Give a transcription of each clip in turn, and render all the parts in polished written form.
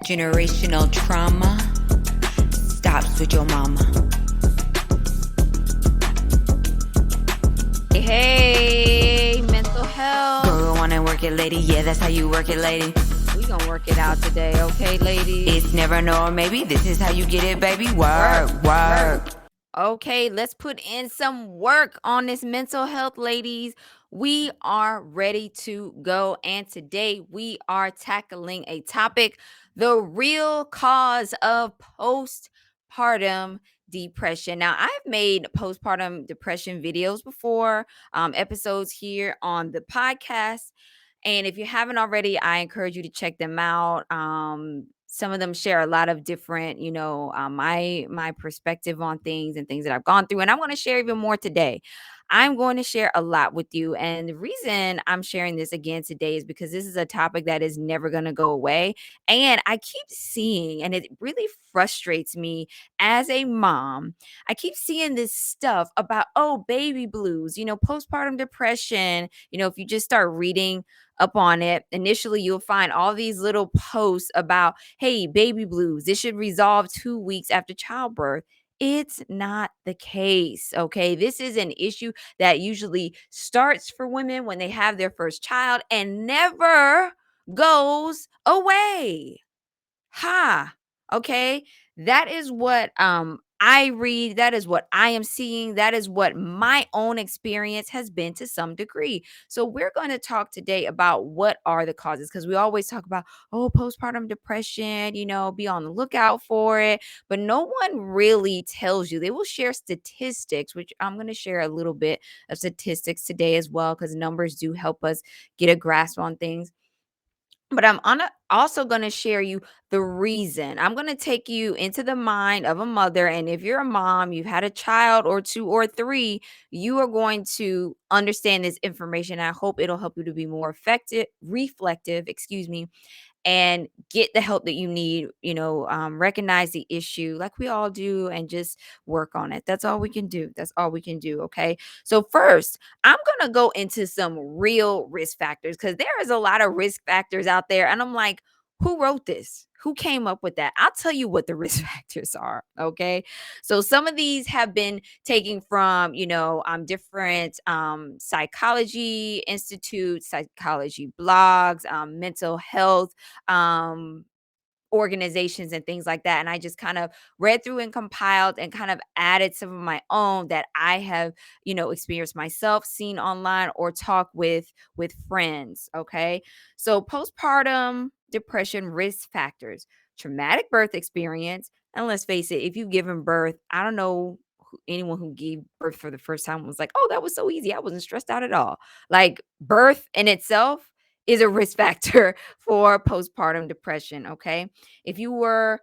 Generational trauma stops with your mama. Hey, mental health. Go on and work it, lady. Yeah, that's how you work it, lady. We gonna work it out today, okay, ladies? It's never no or maybe. This is how you get it, baby. Work. Okay, let's put in some work on this mental health, ladies. We are ready to go. And today we are tackling a topic: the real cause of postpartum depression. Now, I've made postpartum depression videos before, episodes here on the podcast. And if you haven't already, I encourage you to check them out. Some of them share a lot of different, my perspective on things and things that I've gone through. And I'm going to share even more today. I'm going to share a lot with you. And the reason I'm sharing this again today is because this is a topic that is never going to go away. And I keep seeing, and it really frustrates me as a mom. I keep seeing this stuff about, baby blues, postpartum depression. If you just start reading up on it, initially you'll find all these little posts about, hey, baby blues, this should resolve 2 weeks after childbirth. It's not the case, okay? This is an issue that usually starts for women when they have their first child and never goes away. Okay? That is what I read, that is what I am seeing, that is what my own experience has been to some degree. So we're going to talk today about what are the causes, because we always talk about, postpartum depression, be on the lookout for it, but no one really tells you. They will share statistics, which I'm going to share a little bit of statistics today as well, because numbers do help us get a grasp on things. But also going to share you the reason. I'm going to take you into the mind of a mother. And if you're a mom, you've had a child or 2 or 3, you are going to understand this information. I hope it'll help you to be more reflective, and get the help that you need, recognize the issue like we all do and just work on it. That's all we can do. Okay. So first, I'm going to go into some real risk factors, because there is a lot of risk factors out there. And I'm like, who wrote this? Who came up with that? I'll tell you what the risk factors are. Okay. So some of these have been taken from, different psychology institutes, psychology blogs, mental health organizations and things like that. And I just kind of read through and compiled and kind of added some of my own that I have, experienced myself, seen online, or talk with friends. Okay. So postpartum depression risk factors: traumatic birth experience. And let's face it, if you've given birth, I don't know anyone who gave birth for the first time was like, oh, that was so easy. I wasn't stressed out at all. Like, birth in itself is a risk factor for postpartum depression. Okay. If you were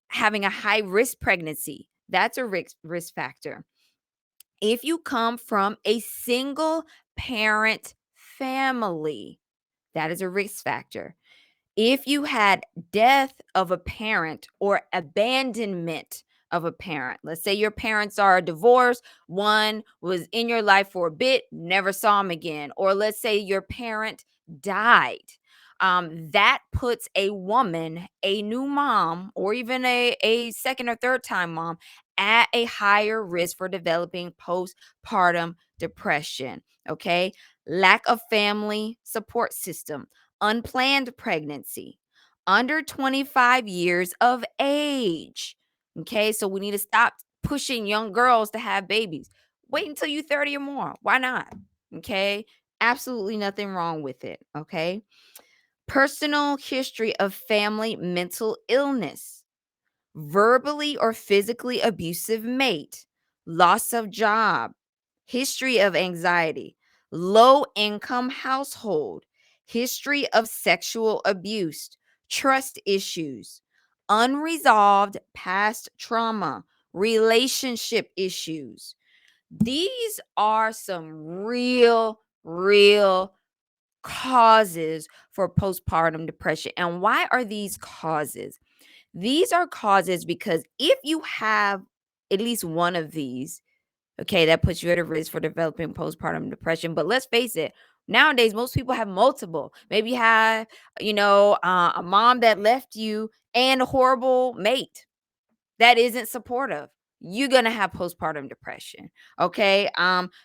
having a high risk pregnancy, that's a risk factor. If you come from a single parent family, that is a risk factor. If you had death of a parent or abandonment of a parent, let's say your parents are divorced, one was in your life for a bit, never saw him again, or let's say your parent died. That puts a woman, a new mom, or even a second or third time mom at a higher risk for developing postpartum depression. Okay. Lack of family support system, unplanned pregnancy, under 25 years of age. Okay. So we need to stop pushing young girls to have babies. Wait until you're 30 or more. Why not? Okay. Absolutely nothing wrong with it. Okay. Personal history of family mental illness, verbally or physically abusive mate, loss of job, history of anxiety, low income household, history of sexual abuse, trust issues, unresolved past trauma, relationship issues. These are some real causes for postpartum depression. And why are these causes? These are causes because if you have at least one of these, okay, that puts you at a risk for developing postpartum depression. But let's face it, nowadays, most people have multiple. Maybe you have, a mom that left you and a horrible mate that isn't supportive, you're going to have postpartum depression. Okay.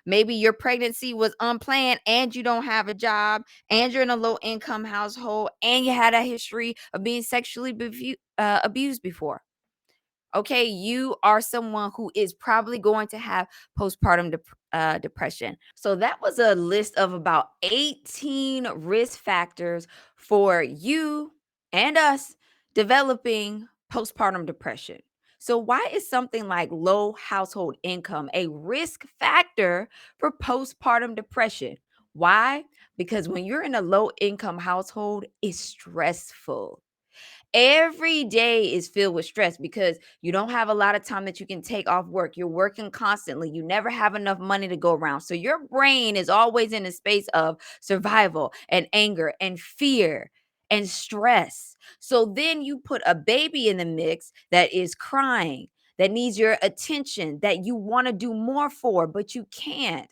Maybe your pregnancy was unplanned and you don't have a job and you're in a low income household and you had a history of being sexually abused before. Okay, you are someone who is probably going to have postpartum depression. So that was a list of about 18 risk factors for you and us developing postpartum depression. So why is something like low household income a risk factor for postpartum depression? Why? Because when you're in a low income household, it's stressful. Every day is filled with stress because you don't have a lot of time that you can take off work. You're working constantly. You never have enough money to go around. So your brain is always in a space of survival and anger and fear and stress. So then you put a baby in the mix that is crying, that needs your attention, that you want to do more for, but you can't.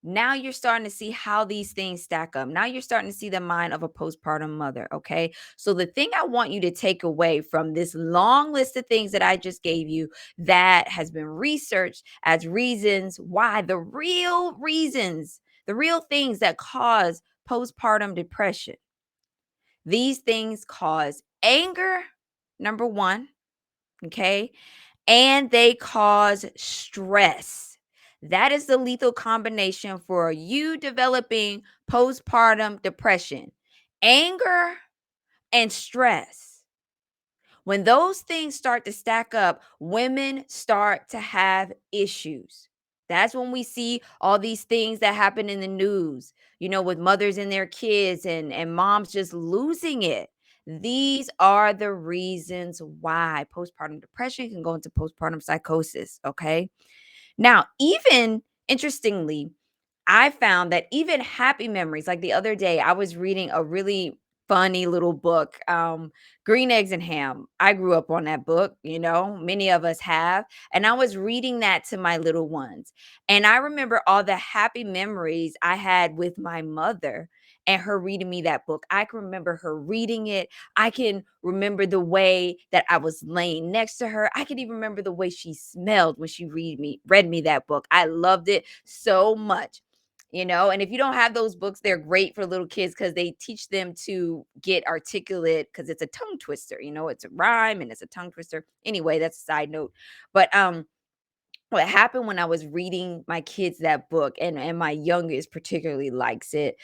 Now you're starting to see how these things stack up. Now you're starting to see the mind of a postpartum mother. Okay. So, the thing I want you to take away from this long list of things that I just gave you that has been researched as reasons why, the real things that cause postpartum depression, these things cause anger, number one. Okay. And they cause stress. That is the lethal combination for you developing postpartum depression: anger and stress. When those things start to stack up, women start to have issues. That's when we see all these things that happen in the news, with mothers and their kids and moms just losing it. These are the reasons why postpartum depression can go into postpartum psychosis. Okay. Now, even interestingly, I found that even happy memories, like the other day, I was reading a really funny little book, Green Eggs and Ham. I grew up on that book, many of us have. And I was reading that to my little ones. And I remember all the happy memories I had with my mother and her reading me that book. I can remember her reading it. I can remember the way that I was laying next to her. I can even remember the way she smelled when she read me that book. I loved it so much. And if you don't have those books, they're great for little kids because they teach them to get articulate, because it's a tongue twister. It's a rhyme and it's a tongue twister. Anyway, that's a side note. But what happened when I was reading my kids that book, and my youngest particularly likes it,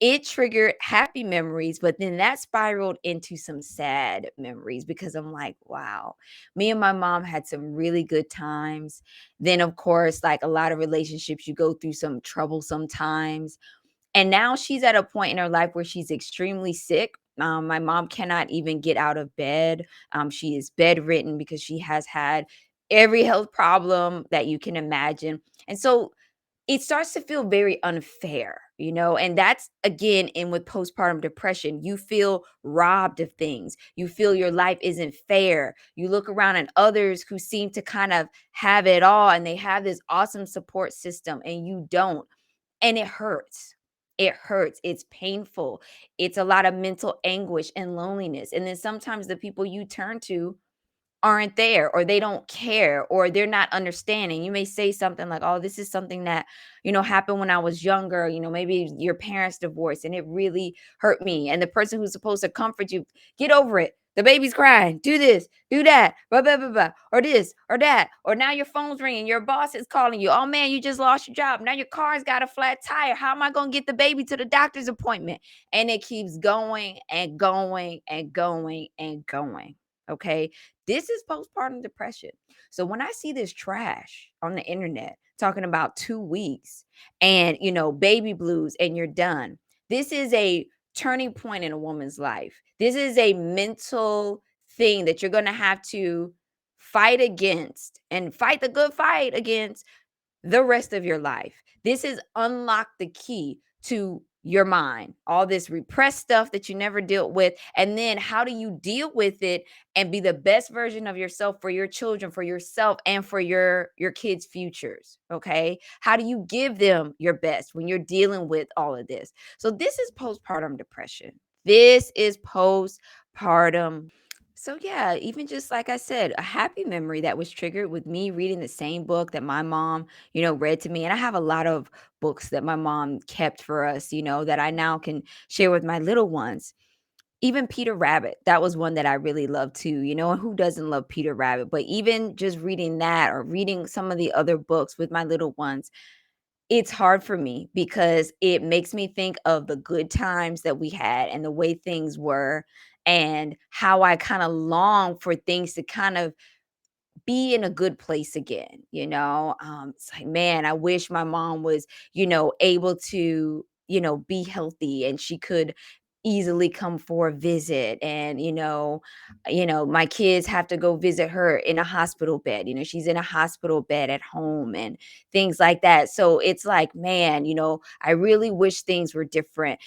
it triggered happy memories, but then that spiraled into some sad memories because I'm like, wow, me and my mom had some really good times. Then, of course, like a lot of relationships, you go through some trouble sometimes. And now she's at a point in her life where she's extremely sick. My mom cannot even get out of bed. She is bedridden because she has had every health problem that you can imagine. And so it starts to feel very unfair, and that's again in with postpartum depression. You feel robbed of things. You feel your life isn't fair. You look around and others who seem to kind of have it all and they have this awesome support system and you don't. And it hurts. It hurts. It's painful. It's a lot of mental anguish and loneliness. And then sometimes the people you turn to aren't there, or they don't care, or they're not understanding. You may say something like, "Oh, this is something that, happened when I was younger, maybe your parents divorced and it really hurt me." And the person who's supposed to comfort you, "Get over it. The baby's crying. Do this, do that, blah, blah, blah, blah, or this or that." Or now your phone's ringing, your boss is calling you. "Oh man, you just lost your job. Now your car's got a flat tire. How am I going to get the baby to the doctor's appointment?" And it keeps going and going and going and going. Okay. This is postpartum depression. So when I see this trash on the internet talking about 2 weeks and, baby blues and you're done, this is a turning point in a woman's life. This is a mental thing that you're going to have to fight against and fight the good fight against the rest of your life. This is unlock the key to your mind, all this repressed stuff that you never dealt with. And then how do you deal with it and be the best version of yourself for your children, for yourself, and for your kids' futures? Okay. How do you give them your best when you're dealing with all of this? So this is postpartum depression. This is postpartum postpartum. So yeah, even just like I said, a happy memory that was triggered with me reading the same book that my mom, read to me. And I have a lot of books that my mom kept for us, that I now can share with my little ones. Even Peter Rabbit, that was one that I really loved too, and who doesn't love Peter Rabbit? But even just reading that or reading some of the other books with my little ones, it's hard for me because it makes me think of the good times that we had and the way things were and how I kind of long for things to kind of be in a good place again, it's like, man, I wish my mom was, able to, be healthy and she could easily come for a visit. And my kids have to go visit her in a hospital bed. She's in a hospital bed at home and things like that. So it's like, man, I really wish things were different.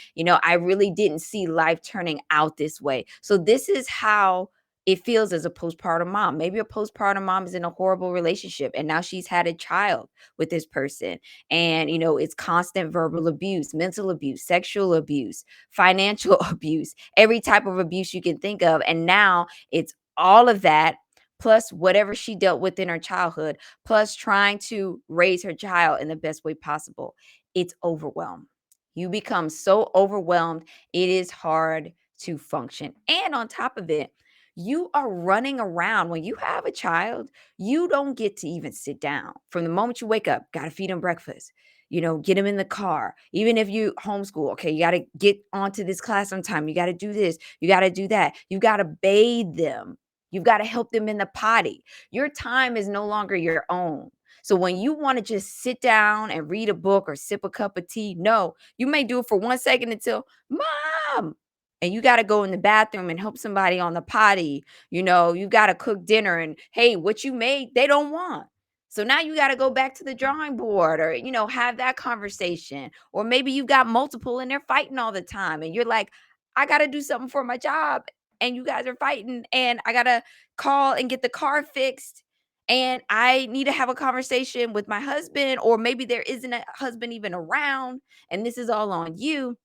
I really didn't see life turning out this way. So this is how it feels as a postpartum mom. Maybe a postpartum mom is in a horrible relationship and now she's had a child with this person. And, it's constant verbal abuse, mental abuse, sexual abuse, financial abuse, every type of abuse you can think of. And now it's all of that plus whatever she dealt with in her childhood, plus trying to raise her child in the best way possible. It's overwhelmed. You become so overwhelmed, it is hard to function. And on top of it, you are running around. When you have a child, you don't get to even sit down. From the moment you wake up, got to feed them breakfast, get them in the car. Even if you homeschool, okay, you got to get onto this class on time. You got to do this, you got to do that. You got to bathe them. You've got to help them in the potty. Your time is no longer your own. So when you want to just sit down and read a book or sip a cup of tea, no, you may do it for 1 second until, Mom, and you got to go in the bathroom and help somebody on the potty. You got to cook dinner and, hey, what you made, they don't want. So now you got to go back to the drawing board or, have that conversation. Or maybe you got multiple and they're fighting all the time. And you're like, I got to do something for my job. And you guys are fighting. And I got to call and get the car fixed. And I need to have a conversation with my husband. Or maybe there isn't a husband even around. And this is all on you.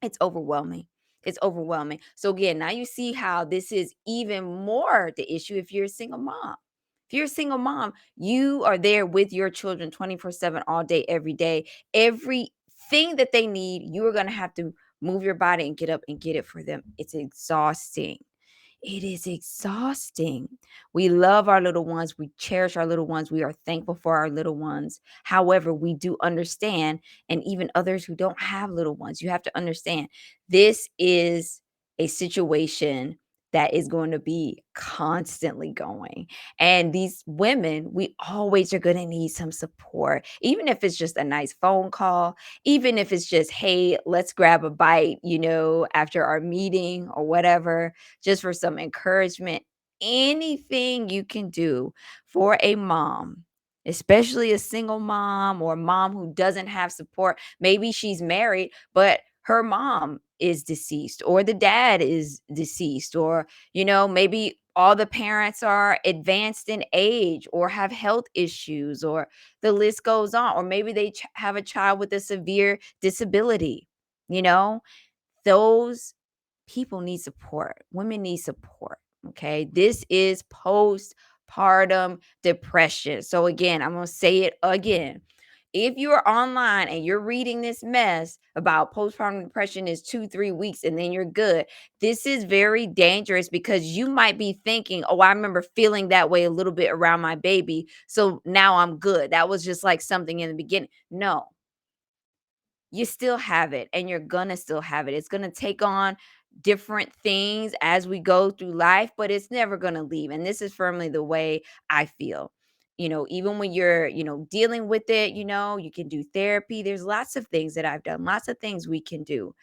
It's overwhelming. It's overwhelming. So again, now you see how this is even more the issue if you're a single mom. If you're a single mom, you are there with your children 24/7 all day, every day. Everything that they need, you are going to have to move your body and get up and get it for them. It's exhausting. It is exhausting. We love our little ones. We cherish our little ones. We are thankful for our little ones. However, we do understand, and even others who don't have little ones, you have to understand this is a situation that is going to be constantly going. And these women, we always are going to need some support, even if it's just a nice phone call, even if it's just, hey, let's grab a bite, after our meeting or whatever, just for some encouragement. Anything you can do for a mom, especially a single mom or a mom who doesn't have support. Maybe she's married, but her mom is deceased or the dad is deceased, or, maybe all the parents are advanced in age or have health issues, or the list goes on. Or maybe they have a child with a severe disability, you know, those people need support. Women need support. Okay. This is postpartum depression. So, again, I'm going to say it again. If you're online and you're reading this mess about postpartum depression is 2-3 weeks and then you're good, this is very dangerous because you might be thinking, oh, I remember feeling that way a little bit around my baby. So now I'm good. That was just like something in the beginning. No, you still have it and you're gonna still have it. It's gonna take on different things as we go through life, but it's never gonna leave. And this is firmly the way I feel. Even when you're, dealing with it, you can do therapy. There's lots of things that I've done, lots of things we can do,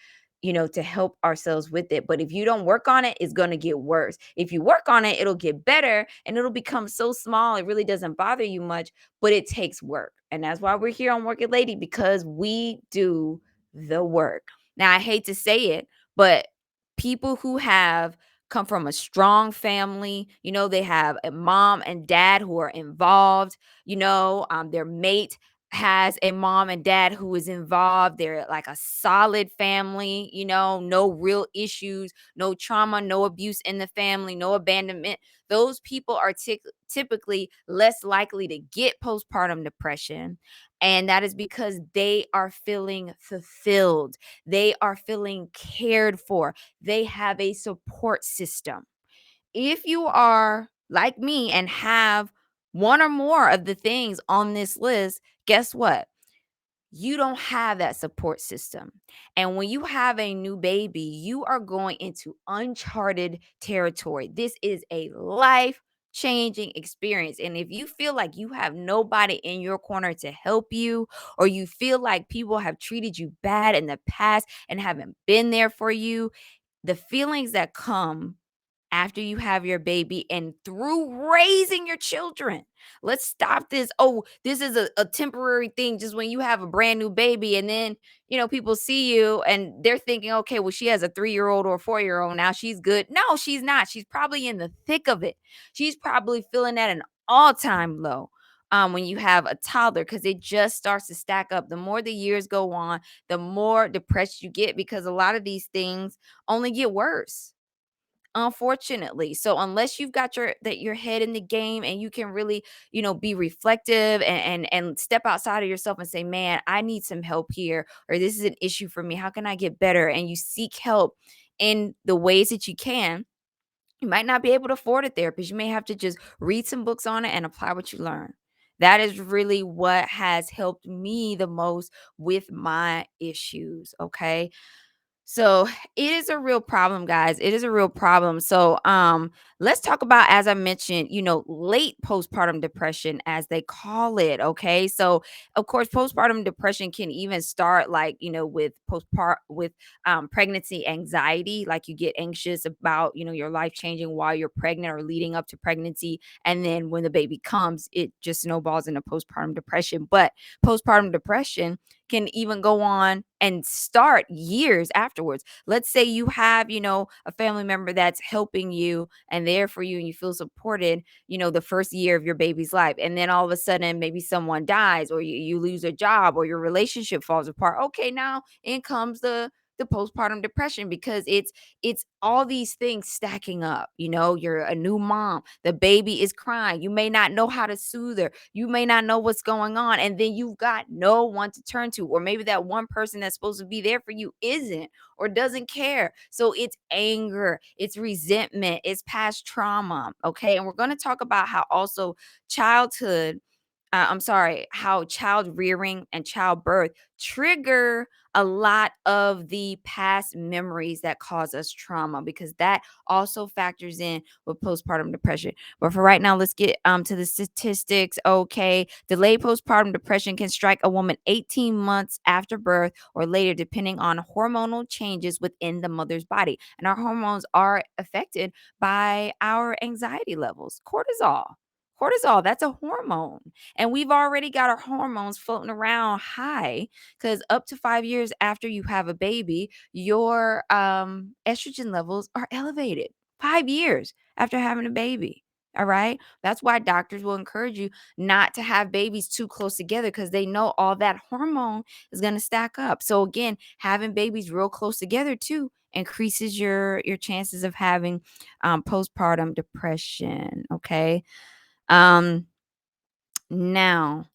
to help ourselves with it. But if you don't work on it, it's gonna get worse. If you work on it, it'll get better and it'll become so small, it really doesn't bother you much, but it takes work. And that's why we're here on Work It Lady, because we do the work. Now, I hate to say it, but people who have come from a strong family, they have a mom and dad who are involved, their mate has a mom and dad who is involved. They're like a solid family, no real issues, no trauma, no abuse in the family, no abandonment. Those people are typically less likely to get postpartum depression. And that is because they are feeling fulfilled. They are feeling cared for. They have a support system. If you are like me and have one or more of the things on this list, guess what? You don't have that support system. And when you have a new baby, you are going into uncharted territory. This is a life changing experience. And if you feel like you have nobody in your corner to help you, or you feel like people have treated you bad in the past and haven't been there for you, the feelings that come after you have your baby and through raising your children. Let's stop this. Oh, this is a temporary thing just when you have a brand new baby. And then, people see you and they're thinking, okay, well, she has a 3-year-old or a 4-year-old now. She's good. No, she's not. She's probably in the thick of it. She's probably feeling at an all time low. When you have a toddler, because it just starts to stack up. The more the years go on, the more depressed you get, because a lot of these things only get worse, unfortunately. So unless you've got your head in the game and you can really, be reflective and step outside of yourself and say, man, I need some help here, or this is an issue for me, how can I get better, and you seek help in the ways that you can, you might not be able to afford a therapist. You may have to just read some books on it and apply what you learn. That is really what has helped me the most with my issues. Okay, so it is a real problem, guys. It is a real problem. So let's talk about, as I mentioned, late postpartum depression, as they call it. Okay. So of course, postpartum depression can even start like, with pregnancy anxiety, like you get anxious about, your life changing while you're pregnant or leading up to pregnancy. And then when the baby comes, it just snowballs into postpartum depression. But postpartum depression can even go on and start years afterwards. Let's say you have, a family member that's helping you and there for you and you feel supported, the first year of your baby's life. And then all of a sudden, maybe someone dies, or you lose a job, or your relationship falls apart. Okay, now in comes the postpartum depression, because it's all these things stacking up. You're a new mom, the baby is crying, you may not know how to soothe her, you may not know what's going on, and then you've got no one to turn to, or maybe that one person that's supposed to be there for you isn't, or doesn't care. So it's anger, it's resentment, it's past trauma. Okay, and we're going to talk about how also childhood I'm sorry, how child rearing and childbirth trigger a lot of the past memories that cause us trauma, because that also factors in with postpartum depression. But for right now, let's get to the statistics. Okay, delayed postpartum depression can strike a woman 18 months after birth or later, depending on hormonal changes within the mother's body. And our hormones are affected by our anxiety levels. Cortisol, that's a hormone. And we've already got our hormones floating around high, because up to 5 years after you have a baby, your estrogen levels are elevated. 5 years after having a baby. All right. That's why doctors will encourage you not to have babies too close together, because they know all that hormone is going to stack up. So again, having babies real close together too increases your chances of having postpartum depression. Okay. Um, Now,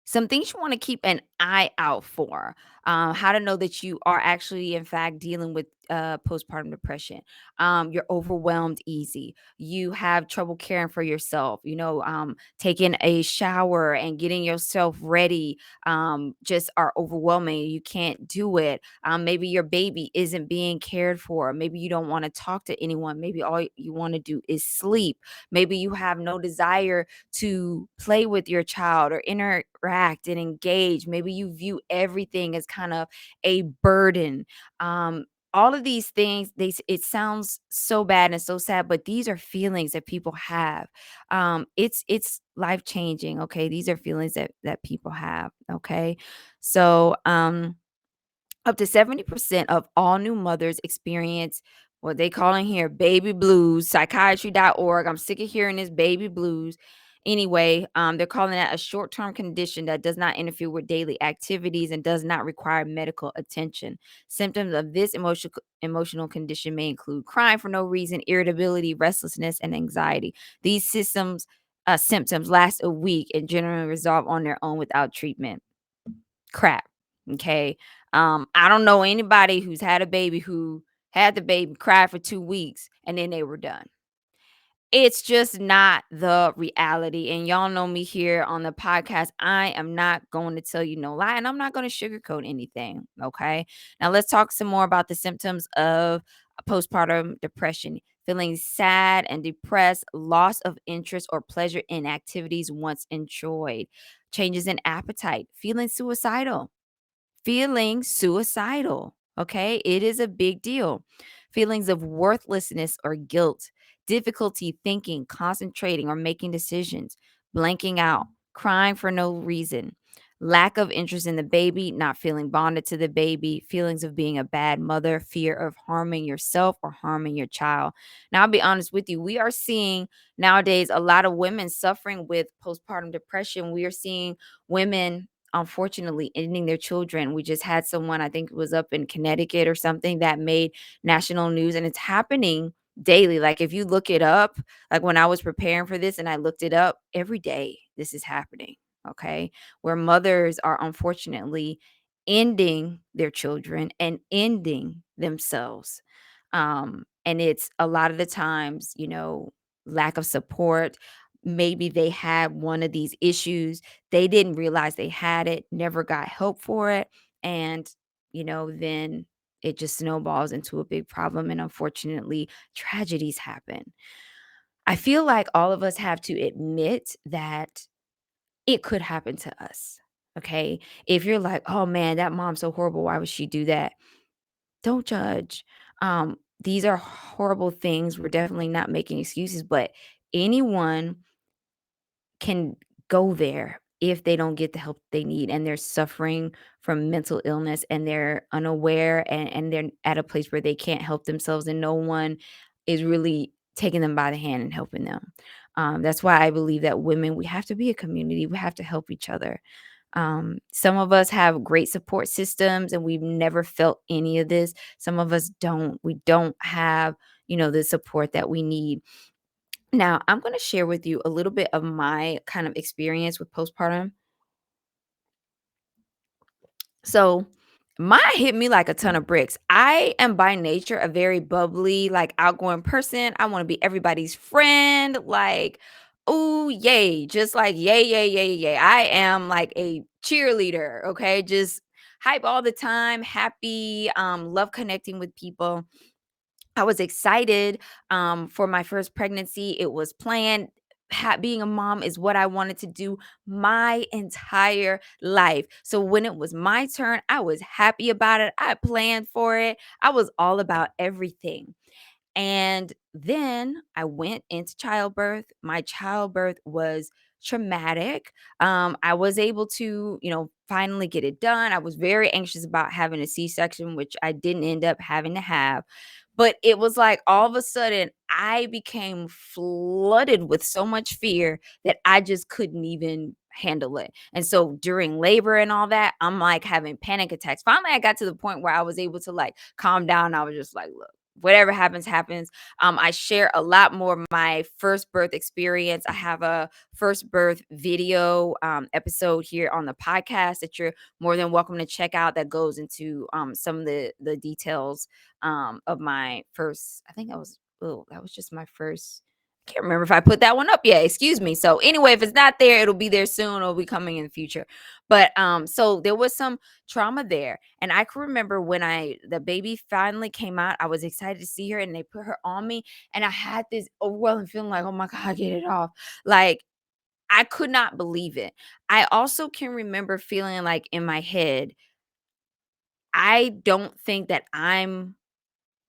some things you want to keep an eye out for. How to know that you are actually, in fact, dealing with postpartum depression. You're overwhelmed easy. You have trouble caring for yourself. Taking a shower and getting yourself ready just are overwhelming. You can't do it. Maybe your baby isn't being cared for. Maybe you don't want to talk to anyone. Maybe all you want to do is sleep. Maybe you have no desire to play with your child or interact and engage. Maybe you view everything as kind of a burden. All of these things, it sounds so bad and so sad, but these are feelings that people have. It's life changing. Okay, these are feelings that people have. Okay, so up to 70% of all new mothers experience what they call in here baby blues. Psychiatry.org. I'm sick of hearing this baby blues. Anyway, they're calling that a short-term condition that does not interfere with daily activities and does not require medical attention. Symptoms of this emotional condition may include crying for no reason, irritability, restlessness, and anxiety. These symptoms last a week and generally resolve on their own without treatment. Crap. Okay. I don't know anybody who's had a baby who had the baby cry for 2 weeks and then they were done. It's just not the reality. And y'all know me here on the podcast. I am not going to tell you no lie, and I'm not going to sugarcoat anything. Okay. Now let's talk some more about the symptoms of postpartum depression. Feeling sad and depressed, loss of interest or pleasure in activities once enjoyed, changes in appetite, feeling suicidal. Okay. It is a big deal. Feelings of worthlessness or guilt, difficulty thinking, concentrating, or making decisions, blanking out, crying for no reason, lack of interest in the baby, not feeling bonded to the baby, feelings of being a bad mother, fear of harming yourself or harming your child. Now, I'll be honest with you, we are seeing nowadays a lot of women suffering with postpartum depression. We are seeing women unfortunately ending their children. We just had someone, I think it was up in Connecticut or something, that made national news, and it's happening daily. Like if you look it up, like when I was preparing for this and I looked it up, every day this is happening. Okay. Where mothers are unfortunately ending their children and ending themselves. And it's a lot of the times, lack of support. Maybe they had one of these issues. They didn't realize they had it, never got help for it. And, then it just snowballs into a big problem. And unfortunately, tragedies happen. I feel like all of us have to admit that it could happen to us. Okay. If you're like, oh man, that mom's so horrible. Why would she do that? Don't judge. These are horrible things. We're definitely not making excuses, but anyone can go there if they don't get the help they need and they're suffering from mental illness and they're unaware and they're at a place where they can't help themselves and no one is really taking them by the hand and helping them. That's why I believe that women, we have to be a community. We have to help each other. Some of us have great support systems and we've never felt any of this. Some of us don't. We don't have, the support that we need. Now, I'm going to share with you a little bit of my kind of experience with postpartum. So, mine hit me like a ton of bricks. I am by nature a very bubbly, like outgoing person. I want to be everybody's friend. Like, oh, yay. Just like, yay, yay, yay, yay. I am like a cheerleader. Okay. Just hype all the time, happy, love connecting with people. I was excited for my first pregnancy. It was planned. Being a mom is what I wanted to do my entire life. So when it was my turn, I was happy about it. I planned for it. I was all about everything. And then I went into childbirth. My childbirth was traumatic. I was able to, finally get it done. I was very anxious about having a C-section, which I didn't end up having to have. But it was like all of a sudden I became flooded with so much fear that I just couldn't even handle it. And so during labor and all that, I'm like having panic attacks. Finally, I got to the point where I was able to like calm down. I was just like, look, whatever happens, happens. I share a lot more of my first birth experience. I have a first birth video episode here on the podcast that you're more than welcome to check out that goes into some of the details of my first, I think that was just my first. I can't remember if I put that one up yet. Excuse me. So anyway, if it's not there, it'll be there soon. It'll be coming in the future. But so there was some trauma there. And I can remember when the baby finally came out, I was excited to see her and they put her on me. And I had this overwhelming feeling like, oh my God, get it off. Like I could not believe it. I also can remember feeling like in my head, I don't think that I'm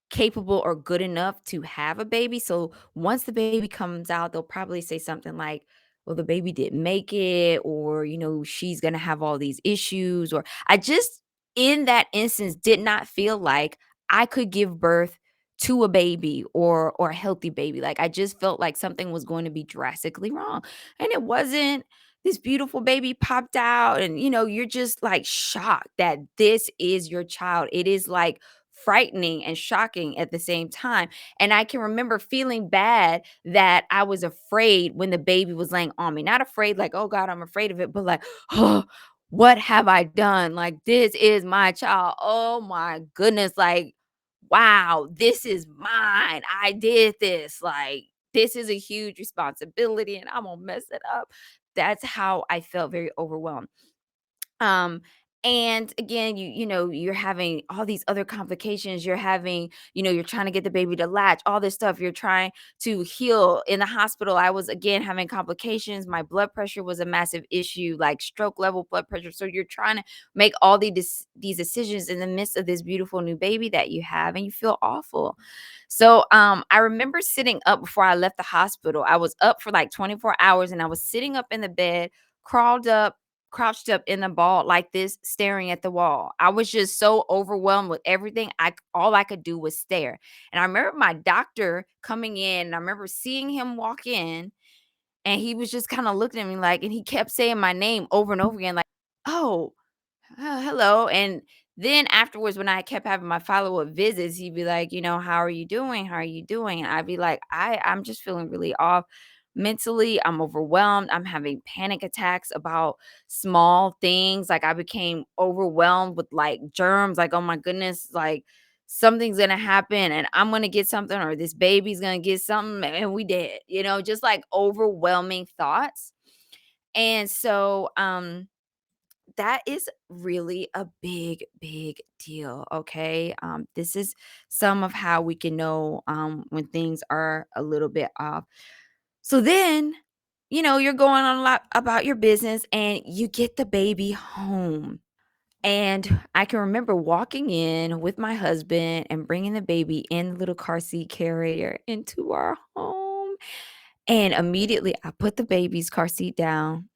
capable or good enough to have a baby. So once the baby comes out, they'll probably say something like, well, the baby didn't make it, or, she's going to have all these issues. Or I just, in that instance, did not feel like I could give birth to a baby or a healthy baby. Like I just felt like something was going to be drastically wrong. And it wasn't. This beautiful baby popped out and you're just like shocked that this is your child. It is like frightening and shocking at the same time. And I can remember feeling bad that I was afraid when the baby was laying on me. Not afraid like, "Oh God, I'm afraid of it," but like, "Oh, what have I done? Like this is my child. Oh my goodness, like wow, this is mine. I did this. Like, this is a huge responsibility and I'm gonna mess it up." That's how I felt, very overwhelmed. Um, and again, you're having all these other complications. You're having, you're trying to get the baby to latch, all this stuff. You're trying to heal in the hospital. I was again having complications. My blood pressure was a massive issue, like stroke level blood pressure. So you're trying to make all these decisions in the midst of this beautiful new baby that you have, and you feel awful. So I remember sitting up before I left the hospital. I was up for like 24 hours and I was sitting up in the bed, crawled up, crouched up in the ball like this, staring at the wall. I was just so overwhelmed with everything. All I could do was stare. And I remember my doctor coming in, and I remember seeing him walk in, and he was just kind of looking at me like, and he kept saying my name over and over again, like, "Oh, hello." And then afterwards, when I kept having my follow-up visits, he'd be like, "How are you doing? How are you doing?" And I'd be like, I'm just feeling really off mentally. I'm overwhelmed. I'm having panic attacks about small things. Like I became overwhelmed with like germs. Like, oh my goodness, like something's gonna happen and I'm gonna get something, or this baby's gonna get something and we dead, just like overwhelming thoughts. And so that is really a big, big deal. Okay. This is some of how we can know when things are a little bit off. So then, you're going on a lot about your business and you get the baby home. And I can remember walking in with my husband and bringing the baby in the little car seat carrier into our home. And immediately I put the baby's car seat down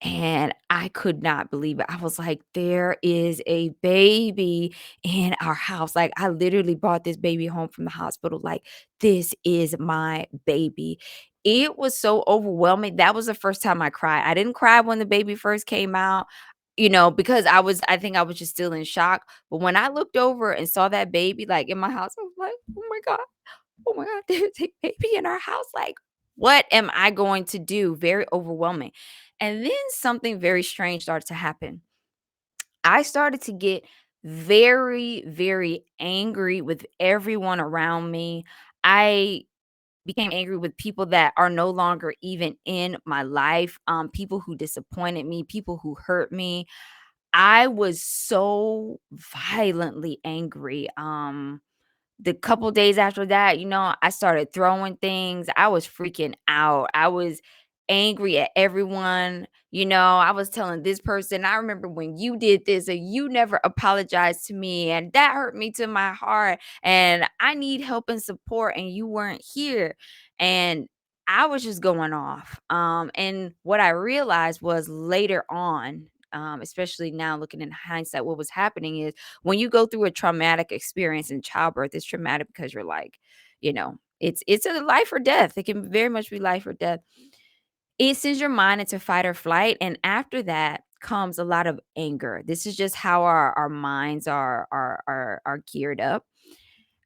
and I could not believe it. I was like, there is a baby in our house. Like, I literally brought this baby home from the hospital. Like, this is my baby. It was so overwhelming. That was the first time I cried. I didn't cry when the baby first came out, because I think I was just still in shock. But when I looked over and saw that baby, like in my house, I was like, oh my God, there's a baby in our house. Like, what am I going to do? Very overwhelming. And then something very strange started to happen. I started to get very, very angry with everyone around me. I became angry with people that are no longer even in my life, people who disappointed me, people who hurt me. I was so violently angry. The couple days after that, I started throwing things. I was freaking out. I was angry at everyone. I was telling this person, "I remember when you did this and you never apologized to me, and that hurt me to my heart. And I need help and support, and you weren't here." And I was just going off. And what I realized was later on, especially now looking in hindsight, what was happening is when you go through a traumatic experience in childbirth, it's traumatic because you're like, it's a life or death. It can very much be life or death. It sends your mind into fight or flight, and after that comes a lot of anger. This is just how our minds are geared up.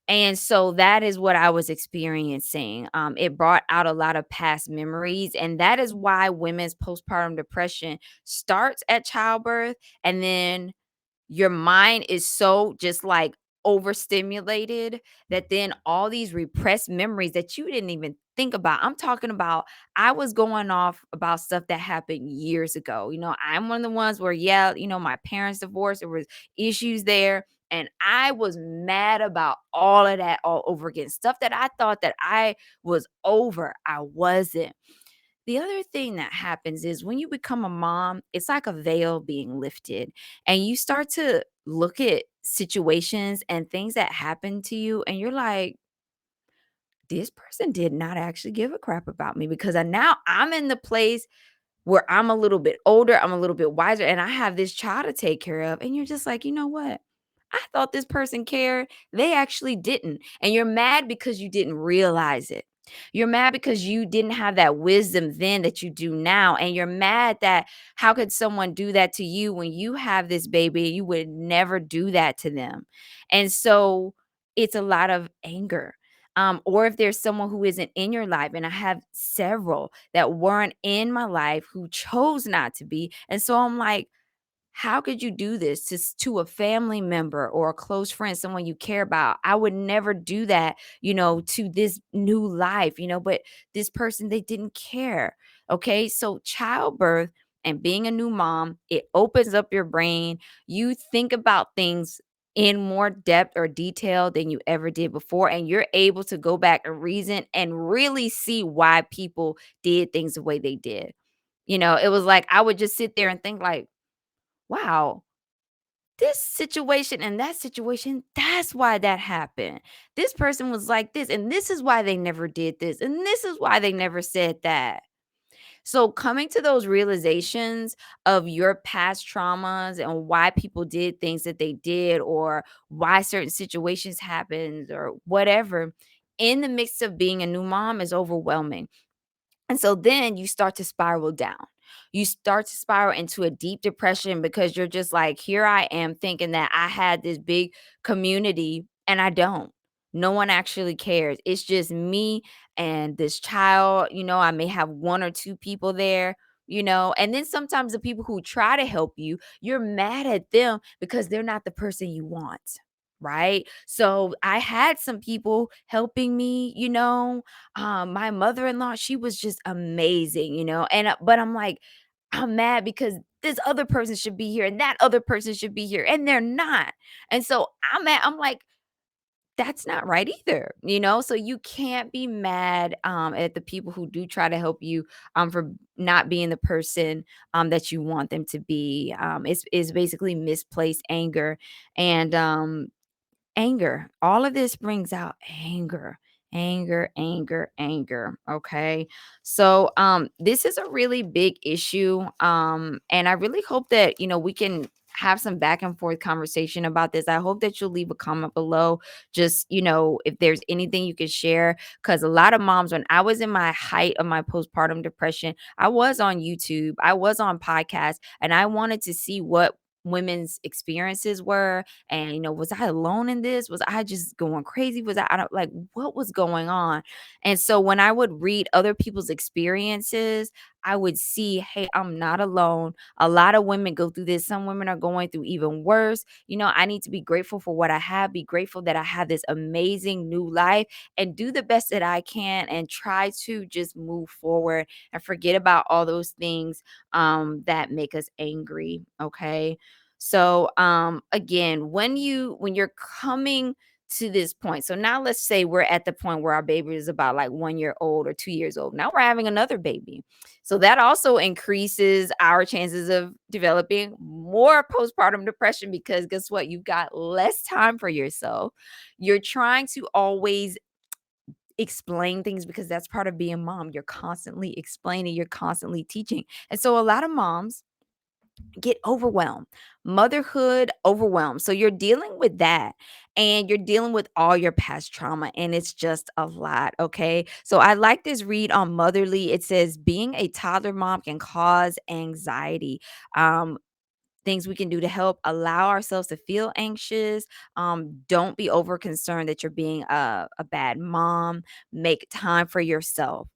And so that is what I was experiencing. It brought out a lot of past memories, and that is why women's postpartum depression starts at childbirth, and then your mind is so just like overstimulated that then all these repressed memories that you didn't even think about. I'm talking about I was going off about stuff that happened years ago. I'm one of the ones where, yeah, my parents divorced, there was issues there. And I was mad about all of that all over again. Stuff that I thought that I was over. I wasn't. The other thing that happens is when you become a mom, it's like a veil being lifted, and you start to look at situations and things that happen to you, and you're like, this person did not actually give a crap about me because now I'm in the place where I'm a little bit older, I'm a little bit wiser, and I have this child to take care of. And you're just like, you know what? I thought this person cared. They actually didn't. And you're mad because you didn't realize it. You're mad because you didn't have that wisdom then that you do now. And you're mad that how could someone do that to you when you have this baby? You would never do that to them. And so it's a lot of anger. Or if there's someone who isn't in your life, and I have several that weren't in my life who chose not to be. And so I'm like, how could you do this to a family member or a close friend, someone you care about? I would never do that, to this new life, but this person, they didn't care. Okay. So childbirth and being a new mom, it opens up your brain. You think about things in more depth or detail than you ever did before. And you're able to go back and reason and really see why people did things the way they did. It was like I would just sit there and think like, wow, this situation and that situation, that's why that happened. This person was like this, and this is why they never did this, and this is why they never said that. So, coming to those realizations of your past traumas and why people did things that they did, or why certain situations happened, or whatever, in the mix of being a new mom is overwhelming. And so then you start to spiral down. You start to spiral into a deep depression because you're just like, here I am thinking that I had this big community and I don't. No one actually cares. It's just me and this child. I may have one or two people there, and then sometimes the people who try to help you, you're mad at them because they're not the person you want. Right. So I had some people helping me, my mother-in-law, she was just amazing, but I'm like, I'm mad because this other person should be here and that other person should be here and they're not. And so I'm like, that's not right either, so you can't be mad at the people who do try to help you for not being the person that you want them to be. It's basically misplaced anger. And anger. All of this brings out anger. Anger, anger, anger. Okay. So this is a really big issue. And I really hope that, we can have some back and forth conversation about this. I hope that you'll leave a comment below. Just, if there's anything you could share. Cause a lot of moms, when I was in my height of my postpartum depression, I was on YouTube, I was on podcasts, and I wanted to see what women's experiences were. And, was I alone in this? Was I just going crazy? I don't like what was going on? And so when I would read other people's experiences, I would see, hey, I'm not alone. A lot of women go through this. Some women are going through even worse. I need to be grateful for what I have, be grateful that I have this amazing new life, and do the best that I can and try to just move forward and forget about all those things that make us angry. Okay. So again, when you're coming to this point, so now let's say we're at the point where our baby is about like 1 year old or 2 years old. Now we're having another baby. So that also increases our chances of developing more postpartum depression because guess what? You've got less time for yourself. You're trying to always explain things because that's part of being mom. You're constantly explaining, you're constantly teaching. And so a lot of moms get overwhelmed, motherhood overwhelmed. So you're dealing with that and you're dealing with all your past trauma, and it's just a lot. Okay. So I like this read on Motherly. It says, being a toddler mom can cause anxiety. Things we can do to help allow ourselves to feel anxious. Don't be over concerned that you're being a bad mom. Make time for yourself.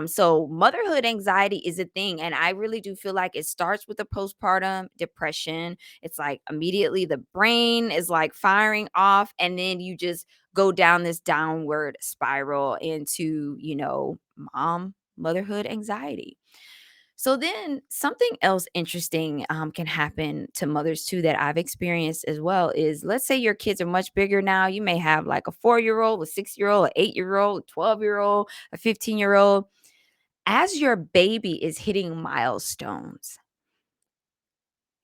So motherhood anxiety is a thing, and I really do feel like it starts with the postpartum depression. It's like immediately the brain is like firing off, and then you just go down this downward spiral into motherhood anxiety. So then something else interesting can happen to mothers too that I've experienced as well is, let's say your kids are much bigger now. You may have like a 4 year old, a 6 year old, an 8 year old, a 12 year old, a 15 year old. As your baby is hitting milestones,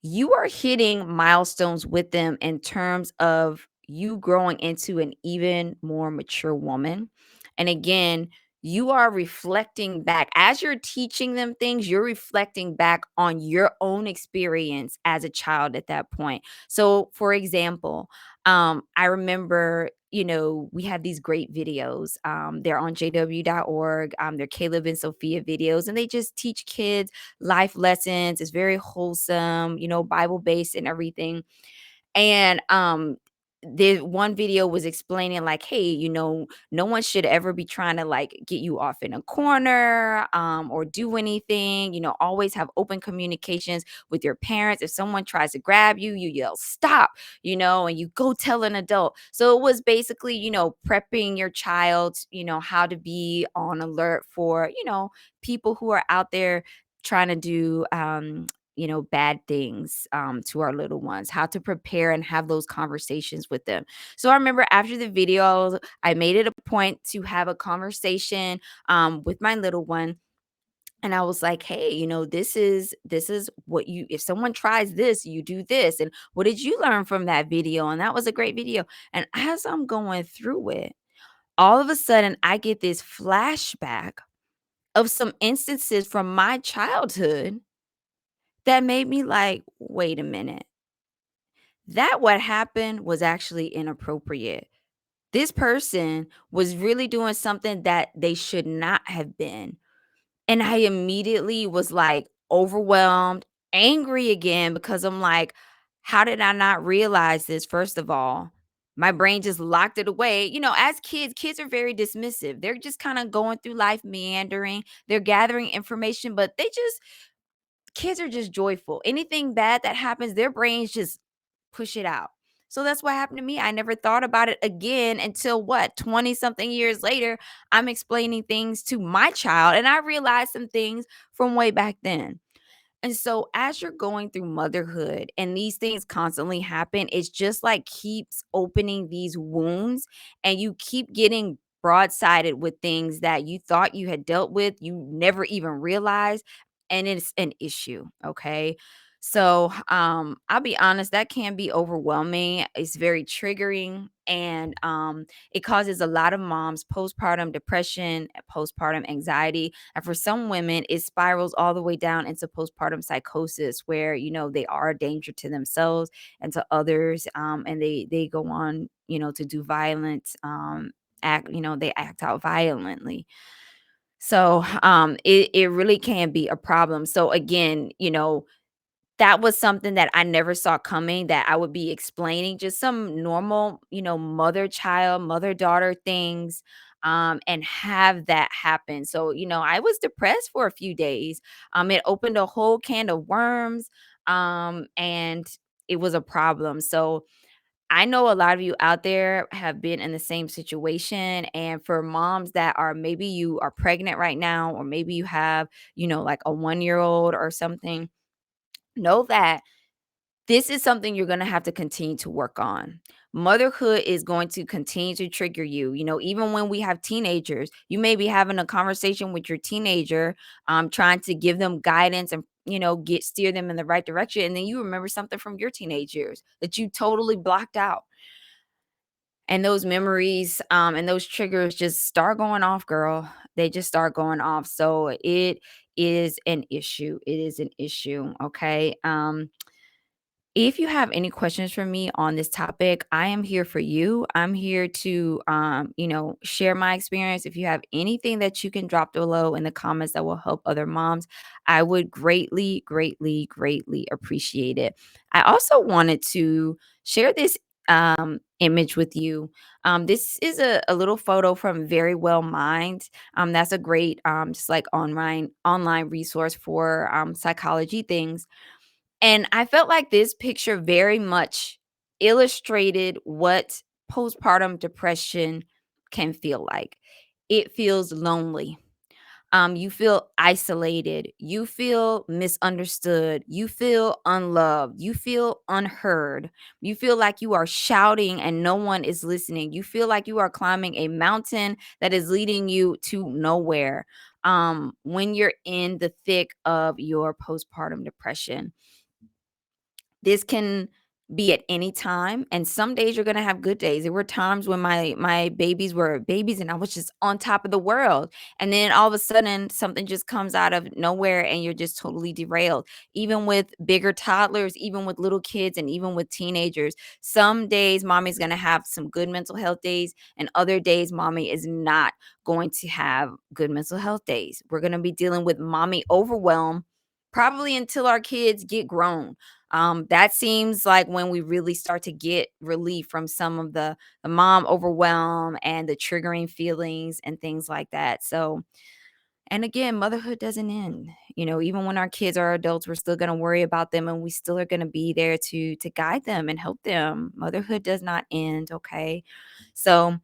you are hitting milestones with them in terms of you growing into an even more mature woman. And again, you are reflecting back. As you're teaching them things, you're reflecting back on your own experience as a child at that point. So, for example, I remember, we have these great videos. They're on jw.org. They're Caleb and Sophia videos, and they just teach kids life lessons. It's very wholesome, Bible based and everything. And the one video was explaining like, hey, no one should ever be trying to like get you off in a corner, or do anything. Always have open communications with your parents. If someone tries to grab you, you yell stop, and you go tell an adult. So it was basically, prepping your child, how to be on alert for, people who are out there trying to do bad things, to our little ones, how to prepare and have those conversations with them. So I remember after the video, I made it a point to have a conversation with my little one. And I was like, hey, this is what if someone tries this, you do this. And what did you learn from that video? And that was a great video. And as I'm going through it, all of a sudden I get this flashback of some instances from my childhood that made me like, wait a minute. That what happened was actually inappropriate. This person was really doing something that they should not have been. And I immediately was like overwhelmed, angry again, because I'm like, how did I not realize this? First of all, my brain just locked it away. As kids are very dismissive. They're just kind of going through life meandering. They're gathering information, but kids are just joyful. Anything bad that happens, their brains just push it out. So that's what happened to me. I never thought about it again until 20 something years later. I'm explaining things to my child and I realized some things from way back then. And so as you're going through motherhood and these things constantly happen, it's just like keeps opening these wounds and you keep getting broadsided with things that you thought you had dealt with, you never even realized, and it's an issue, okay? So, I'll be honest, that can be overwhelming. It's very triggering and it causes a lot of moms postpartum depression, postpartum anxiety, and for some women, it spirals all the way down into postpartum psychosis where, they are a danger to themselves and to others. And they go on, to do violent they act out violently. So it really can be a problem. So again, that was something that I never saw coming, that I would be explaining just some normal, mother-child, mother-daughter things, and have that happen. So, I was depressed for a few days. It opened a whole can of worms, and it was a problem. So, I know a lot of you out there have been in the same situation. And for moms that are maybe you are pregnant right now, or maybe you have, like a 1-year-old or something, know that this is something you're going to have to continue to work on. Motherhood is going to continue to trigger you. Even when we have teenagers, you may be having a conversation with your teenager, trying to give them guidance and get steer them in the right direction, and then you remember something from your teenage years that you totally blocked out, and those memories, and those triggers just start going off, girl. They just start going off. So it is an issue. It is an issue. Okay. If you have any questions for me on this topic, I am here for you. I'm here to, share my experience. If you have anything that you can drop below in the comments that will help other moms, I would greatly, greatly, greatly appreciate it. I also wanted to share this image with you. This is a little photo from Very Well Mind. That's a great, just like online resource for psychology things, and I felt like this picture very much illustrated what postpartum depression can feel like. It feels lonely. You feel isolated. You feel misunderstood. You feel unloved. You feel unheard. You feel like you are shouting and no one is listening. You feel like you are climbing a mountain that is leading you to nowhere. When you're in the thick of your postpartum depression, this can be at any time, and some days you're gonna have good days. There were times when my babies were babies and I was just on top of the world, and then all of a sudden something just comes out of nowhere and you're just totally derailed. Even with bigger toddlers, even with little kids, and even with teenagers, some days mommy's gonna have some good mental health days, and other days mommy is not going to have good mental health days. We're gonna be dealing with mommy overwhelm probably until our kids get grown. That seems like when we really start to get relief from some of the mom overwhelm and the triggering feelings and things like that. So, and again, motherhood doesn't end. Even when our kids are adults, we're still going to worry about them, and we still are going to be there to guide them and help them. Motherhood does not end, okay? So,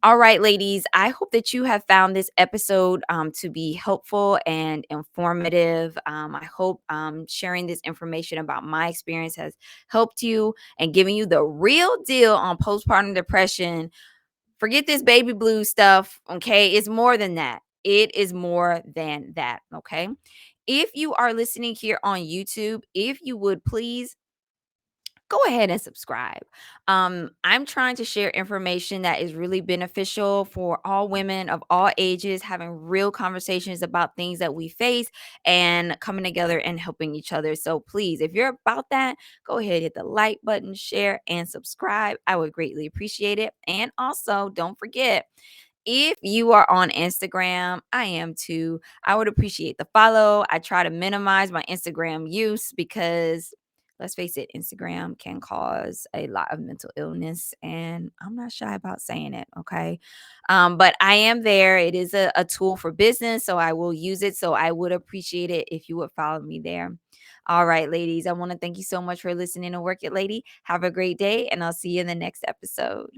all right, ladies, I hope that you have found this episode to be helpful and informative. I hope sharing this information about my experience has helped you and giving you the real deal on postpartum depression. Forget this baby blue stuff, okay? It's more than that. It is more than that, okay? If you are listening here on YouTube, if you would please go ahead and subscribe. I'm trying to share information that is really beneficial for all women of all ages, having real conversations about things that we face and coming together and helping each other. So please, if you're about that, go ahead, hit the like button, share, and subscribe. I would greatly appreciate it. And also, don't forget, if you are on Instagram, I am too. I would appreciate the follow. I try to minimize my Instagram use because let's face it, Instagram can cause a lot of mental illness, and I'm not shy about saying it. Okay. But I am there. It is a tool for business, so I will use it. So I would appreciate it if you would follow me there. All right, ladies, I want to thank you so much for listening to Work It Lady. Have a great day, and I'll see you in the next episode.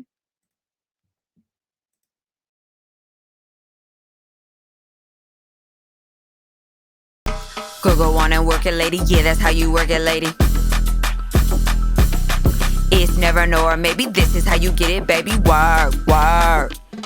Go on and work it, lady. Yeah, that's how you work it, lady. It's never no, or maybe this is how you get it, baby. Work, work.